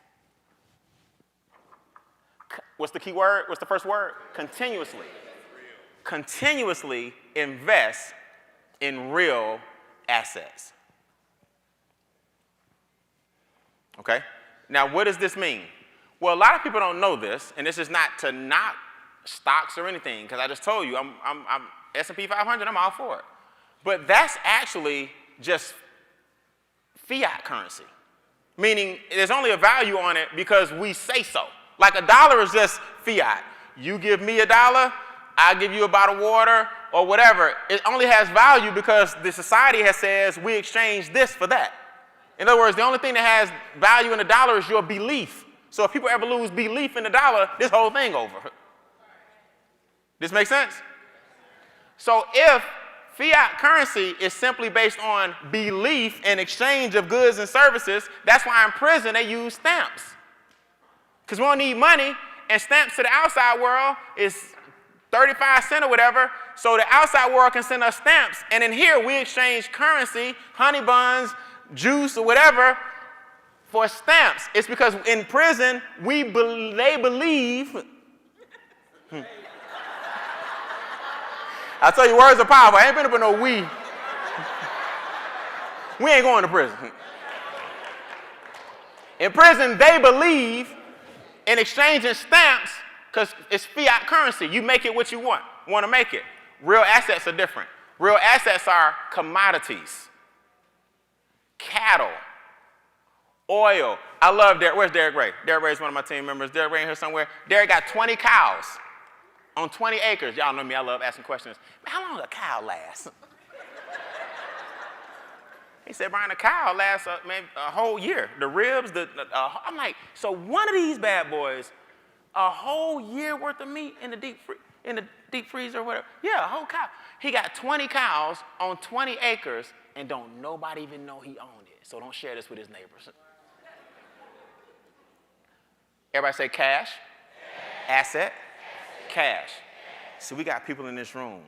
What's the key word? What's the first word? Continuously. Continuously invest in real assets. Okay? Now, what does this mean? Well, a lot of people don't know this, and this is not to knock stocks or anything, because I just told you, I'm S&P 500, I'm all for it. But that's actually just fiat currency, meaning there's only a value on it because we say so. Like $1 is just fiat. You give me $1, I give you a bottle of water or whatever. It only has value because the society has says we exchange this for that. In other words, the only thing that has value in $1 is your belief. So if people ever lose belief in $1, this whole thing over. This make sense? So if fiat currency is simply based on belief and exchange of goods and services, that's why in prison they use stamps. Because we don't need money, and stamps to the outside world is 35 cents or whatever, so the outside world can send us stamps, and in here we exchange currency, honey buns, juice, or whatever, for stamps. It's because in prison, they believe. I tell you, words are powerful. I ain't been up with no we. We ain't going to prison. In prison, they believe in exchanging stamps because it's fiat currency. You make it what you want to make it. Real assets are different. Real assets are commodities, cattle, oil. I love Derek. Where's Derek Ray? Derek Ray is one of my team members. Derek Ray in here somewhere. Derek got 20 cows on 20 acres. Y'all know me. I love asking questions. How long does a cow last? He said, Brian, a cow lasts maybe a whole year. The ribs, I'm like, so one of these bad boys, a whole year worth of meat in the deep freezer or whatever. Yeah, a whole cow. He got 20 cows on 20 acres and don't nobody even know he owned it. So don't share this with his neighbors. Everybody say cash. Asset. Cash. See, we got people in this room,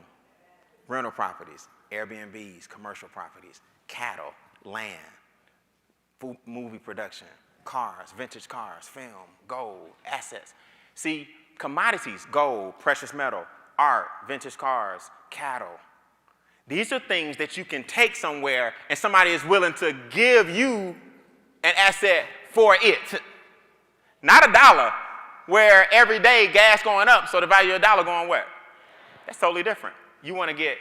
rental properties, Airbnbs, commercial properties, cattle, land, movie production, cars, vintage cars, film, gold, assets. See, commodities, gold, precious metal, art, vintage cars, cattle. These are things that you can take somewhere and somebody is willing to give you an asset for it. Not $1, where every day gas going up, so the value of $1 going where? That's totally different. You want to get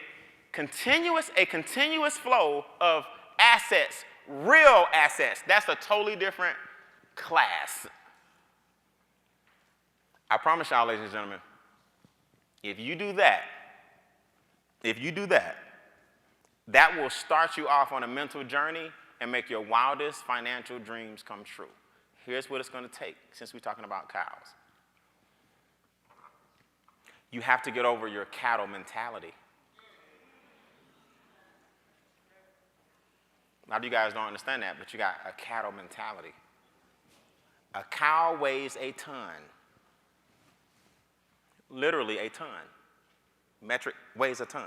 a continuous flow of assets, real assets. That's a totally different class. I promise y'all, ladies and gentlemen, if you do that, that will start you off on a mental journey and make your wildest financial dreams come true. Here's what it's going to take, since we're talking about cows. You have to get over your cattle mentality. A lot of you guys don't understand that, but you got a cattle mentality. A cow weighs a ton. Literally a ton. Metric weighs a ton.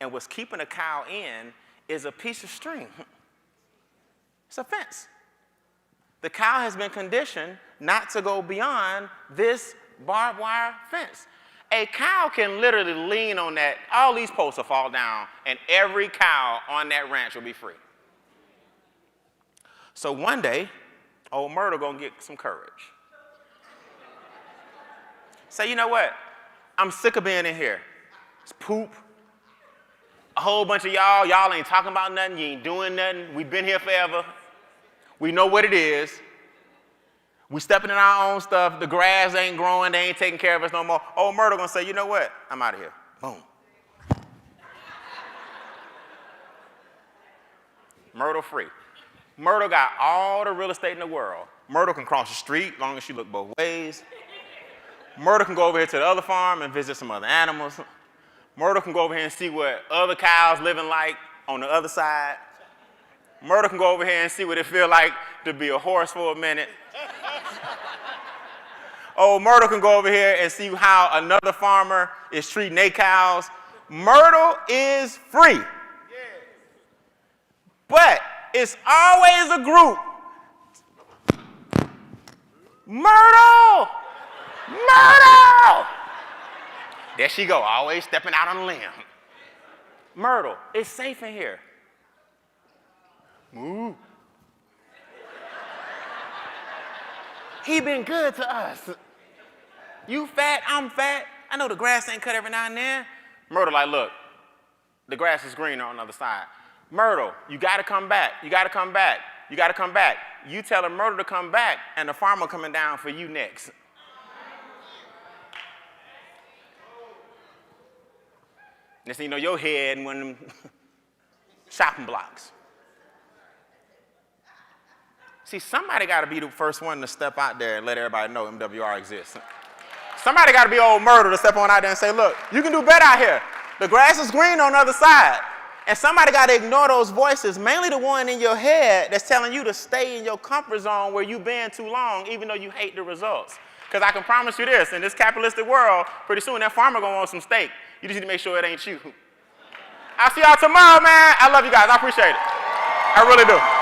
And what's keeping a cow in is a piece of string. It's a fence. The cow has been conditioned not to go beyond this barbed wire fence. A cow can literally lean on that. All these posts will fall down, and every cow on that ranch will be free. So one day, old Myrtle gonna get some courage. Say, you know what? I'm sick of being in here. It's poop. A whole bunch of y'all ain't talking about nothing. You ain't doing nothing. We've been here forever. We know what it is. We stepping in our own stuff. The grass ain't growing. They ain't taking care of us no more. Old Myrtle gonna say, you know what? I'm out of here. Boom. Myrtle free. Myrtle got all the real estate in the world. Myrtle can cross the street as long as she look both ways. Myrtle can go over here to the other farm and visit some other animals. Myrtle can go over here and see what other cows living like on the other side. Myrtle can go over here and see what it feel like to be a horse for a minute. Myrtle can go over here and see how another farmer is treating their cows. Myrtle is free. Yeah. But it's always a group. Myrtle! Myrtle! There she go, always stepping out on a limb. Myrtle, it's safe in here. Moo. He been good to us. You fat, I'm fat. I know the grass ain't cut every now and then. Myrtle like, look, the grass is greener on the other side. Myrtle, you gotta come back. You gotta come back. You gotta come back. You tell Myrtle to come back, and the farmer coming down for you next. Next thing you know, your head in one of them shopping blocks. See, somebody got to be the first one to step out there and let everybody know MWR exists. Somebody got to be old Myrtle to step on out there and say, look, you can do better out here. The grass is green on the other side. And somebody got to ignore those voices, mainly the one in your head that's telling you to stay in your comfort zone where you've been too long, even though you hate the results. Because I can promise you this, in this capitalistic world, pretty soon that farmer going to want some steak. You just need to make sure it ain't you. I'll see y'all tomorrow, man. I love you guys. I appreciate it. I really do.